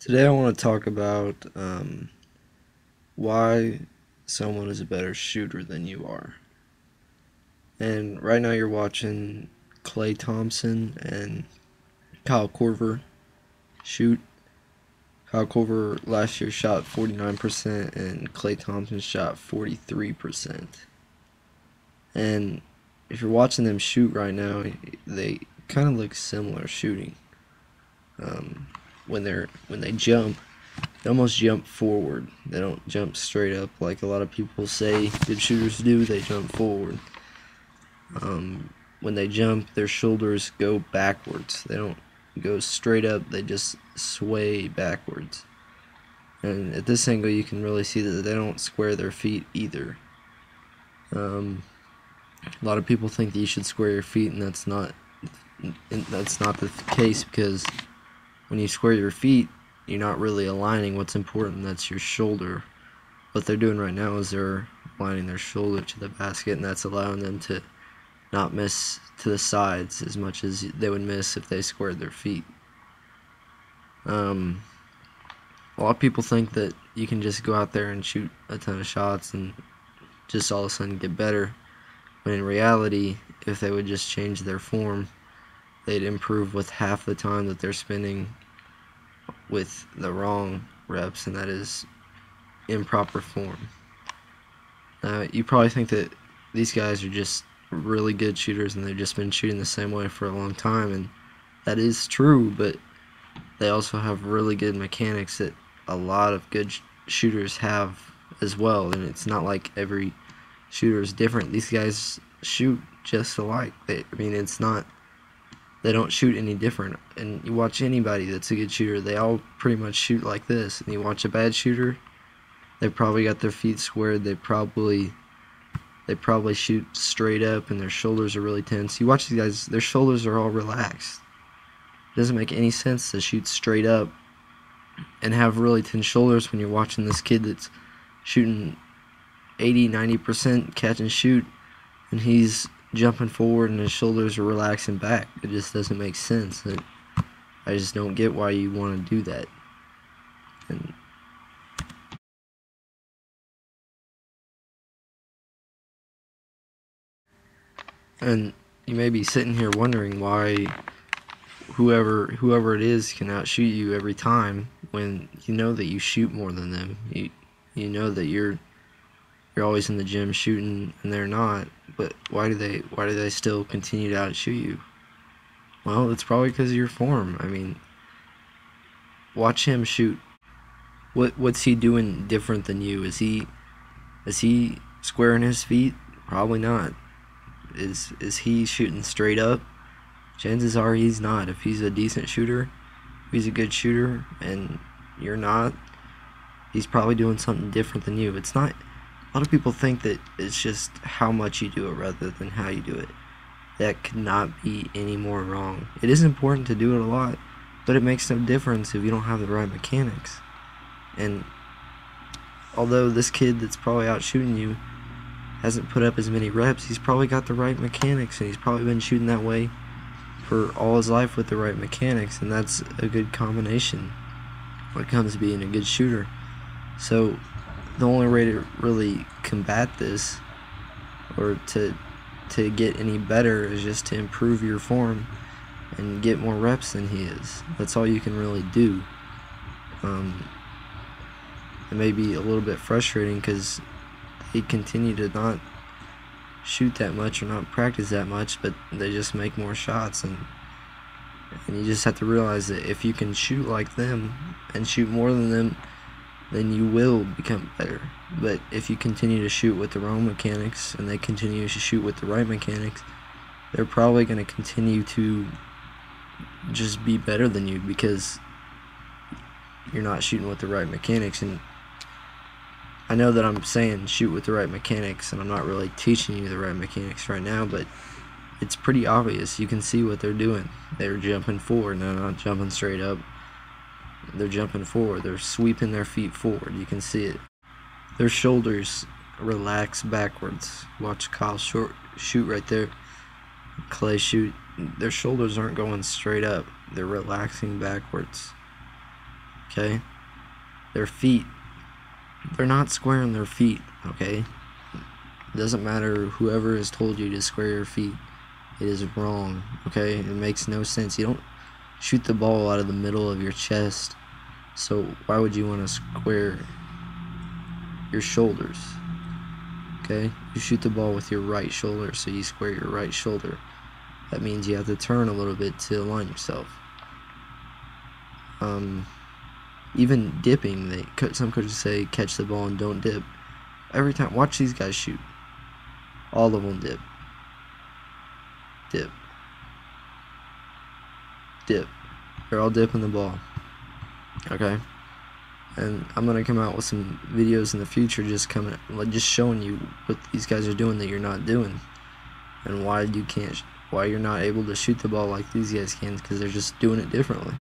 Today I want to talk about why someone is a better shooter than you are. And right now you're watching Klay Thompson and Kyle Korver shoot. Kyle Korver last year shot 49% and Klay Thompson shot 43%. And if you're watching them shoot right now, they kind of look similar shooting. When they jump, they almost jump forward. They don't jump straight up like a lot of people say good shooters do. They jump forward. When they jump, their shoulders go backwards. They don't go straight up. They just sway backwards. And at this angle, you can really see that they don't square their feet either. A lot of people think that you should square your feet, and that's not the case, because when you square your feet, you're not really aligning what's important. That's your shoulder. What they're doing right now is they're aligning their shoulder to the basket, and that's allowing them to not miss to the sides as much as they would miss if they squared their feet. A lot of people think that you can just go out there and shoot a ton of shots and just all of a sudden get better, when in reality, if they would just change their form, they'd improve with half the time that they're spending with the wrong reps, and that is improper form. You probably think that these guys are just really good shooters and they've just been shooting the same way for a long time, and that is true, but they also have really good mechanics that a lot of good shooters have as well, and it's not like every shooter is different. These guys shoot just alike. It's not, they don't shoot any different. And you watch anybody that's a good shooter, they all pretty much shoot like this. And you watch a bad shooter, they probably got their feet squared. They probably shoot straight up, and their shoulders are really tense. You watch these guys, their shoulders are all relaxed. It doesn't make any sense to shoot straight up and have really tense shoulders when you're watching this kid that's shooting 80-90% catch and shoot, and he's jumping forward and his shoulders are relaxing back. It just doesn't make sense. I just don't get why you want to do that. And you may be sitting here wondering why whoever it is can outshoot you every time, when you know that you shoot more than them. You know that you're always in the gym shooting and they're not. But why do they still continue to outshoot you? Well, it's probably because of your form. Watch him shoot. What's he doing different than you? Is he squaring his feet? Probably not. Is he shooting straight up? Chances are he's not. If he's a decent shooter, if he's a good shooter, and you're not, he's probably doing something different than you. It's not. A lot of people think that it's just how much you do it rather than how you do it. That could not be any more wrong. It is important to do it a lot, but it makes no difference if you don't have the right mechanics. And although this kid that's probably out shooting you hasn't put up as many reps, he's probably got the right mechanics, and he's probably been shooting that way for all his life with the right mechanics, and that's a good combination when it comes to being a good shooter. So the only way to really combat this, or to get any better, is just to improve your form and get more reps than he is. That's all you can really do. It may be a little bit frustrating because they continue to not shoot that much or not practice that much, but they just make more shots, and you just have to realize that if you can shoot like them and shoot more than them, then you will become better. But if you continue to shoot with the wrong mechanics and they continue to shoot with the right mechanics, they're probably going to continue to just be better than you, because you're not shooting with the right mechanics. And I know that I'm saying shoot with the right mechanics, and I'm not really teaching you the right mechanics right now, but it's pretty obvious. You can see what they're doing. They're jumping forward. They're not jumping straight up. They're jumping forward. They're sweeping their feet forward. You can see it. Their shoulders relax backwards. Watch Kyle shoot right there. Klay shoot. Their shoulders aren't going straight up. They're relaxing backwards. okay? Their feet, they're not squaring their feet, okay? It doesn't matter whoever has told you to square your feet. It is wrong, okay? It makes no sense. You don't shoot the ball out of the middle of your chest, so why would you want to square your shoulders? Okay, you shoot the ball with your right shoulder, so you square your right shoulder. That means you have to turn a little bit to align yourself. Even dipping, some coaches say catch the ball and don't dip. Every time, watch these guys shoot. All of them dip. Dip. Dip. They're all dipping the ball. Okay? And I'm gonna come out with some videos in the future just showing you what these guys are doing that you're not doing, and why you're not able to shoot the ball like these guys can, because they're just doing it differently.